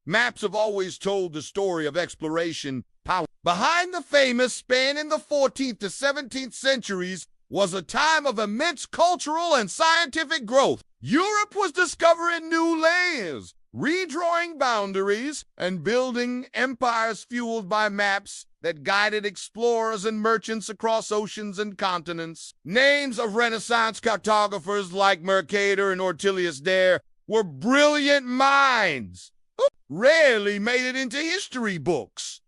Maps have always told the story of exploration power. Behind the famous span in the 14th to 17th centuries was a time of immense cultural and scientific growth. Europe was discovering new lands, redrawing boundaries, and building empires fueled by maps that guided explorers and merchants across oceans and continents. Names of Renaissance cartographers like Mercator and Ortelius Dare were brilliant minds who rarely made it into history books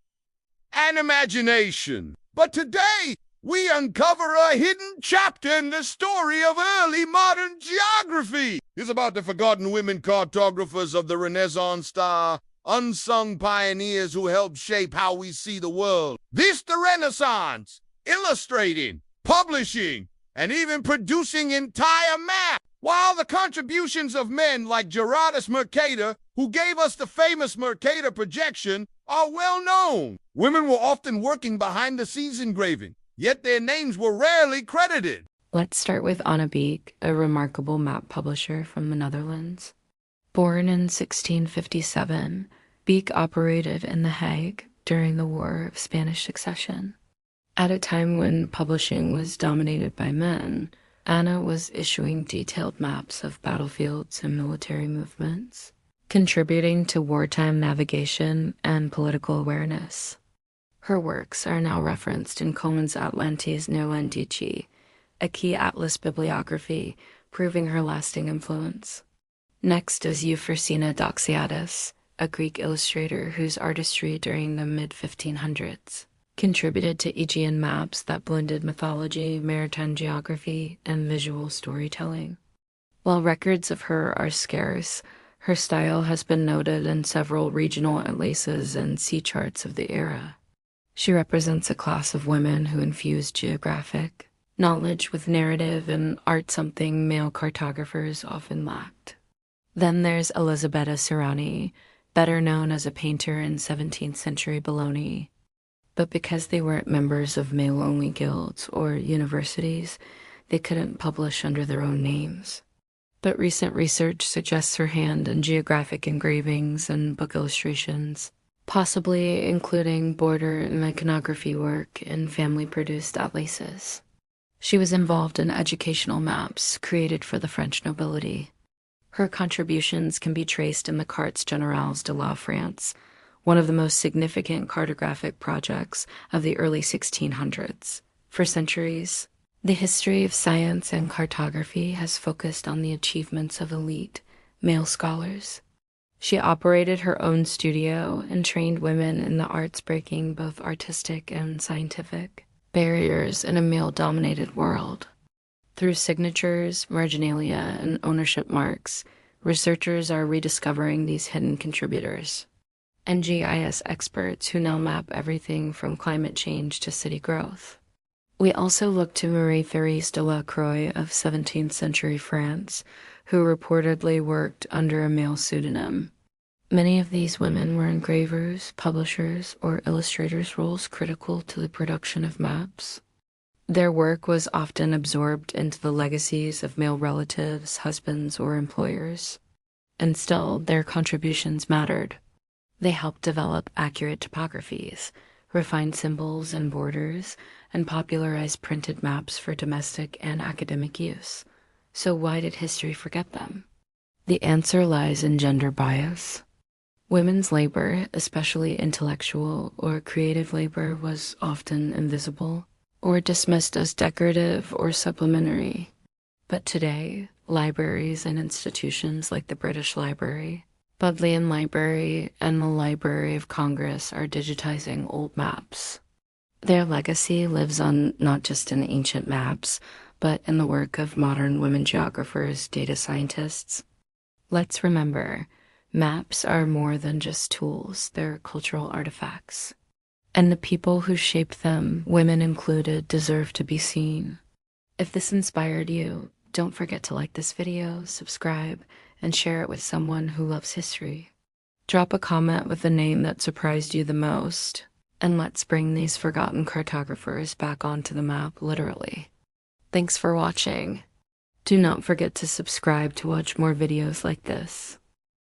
and imagination. But today, we uncover a hidden chapter in the story of early modern geography. It's about the forgotten women cartographers of the Renaissance style, unsung pioneers who helped shape how we see the world. This the Renaissance, illustrating, publishing, and even producing entire maps. While the contributions of men like Gerardus Mercator, who gave us the famous Mercator projection, are well known, women were often working behind the scenes engraving, yet their names were rarely credited. Let's start with Anna Beek, a remarkable map publisher from the Netherlands. Born in 1657, Beek operated in The Hague during the War of Spanish Succession. At a time when publishing was dominated by men, Anna was issuing detailed maps of battlefields and military movements, contributing to wartime navigation and political awareness. Her works are now referenced in Coleman's Atlantis Neolandici, a key atlas bibliography proving her lasting influence. Next is Eufrosina Doxiadis, a Greek illustrator whose artistry during the mid-1500s contributed to Aegean maps that blended mythology, maritime geography, and visual storytelling. While records of her are scarce, her style has been noted in several regional atlases and sea charts of the era. She represents a class of women who infused geographic knowledge with narrative and art, something male cartographers often lacked. Then there's Elisabetta Serrani, better known as a painter in 17th century Bologna. But because they weren't members of male-only guilds or universities, they couldn't publish under their own names. But recent research suggests her hand in geographic engravings and book illustrations, possibly including border and iconography work in family-produced atlases. She was involved in educational maps created for the French nobility. Her contributions can be traced in the Cartes Générales de la France, one of the most significant cartographic projects of the early 1600s. For centuries, the history of science and cartography has focused on the achievements of elite male scholars. She operated her own studio and trained women in the arts, breaking both artistic and scientific barriers in a male-dominated world. Through signatures, marginalia, and ownership marks, researchers are rediscovering these hidden contributors. And GIS experts who now map everything from climate change to city growth. We also look to Marie Thérèse de la Croix of 17th century France, who reportedly worked under a male pseudonym. Many of these women were engravers, publishers, or illustrators, roles critical to the production of maps. Their work was often absorbed into the legacies of male relatives, husbands, or employers. And still, their contributions mattered. They helped develop accurate topographies, refine symbols and borders, and popularize printed maps for domestic and academic use. So why did history forget them? The answer lies in gender bias. Women's labor, especially intellectual or creative labor, was often invisible or dismissed as decorative or supplementary. But today, libraries and institutions like the British Library, Bodleian Library, and the Library of Congress are digitizing old maps. Their legacy lives on not just in ancient maps, but in the work of modern women geographers, data scientists. Let's remember, maps are more than just tools, they're cultural artifacts. And the people who shaped them, women included, deserve to be seen. If this inspired you, don't forget to like this video, subscribe, and share it with someone who loves history. Drop a comment with the name that surprised you the most, and let's bring these forgotten cartographers back onto the map, literally. Thanks for watching. Do not forget to subscribe to watch more videos like this.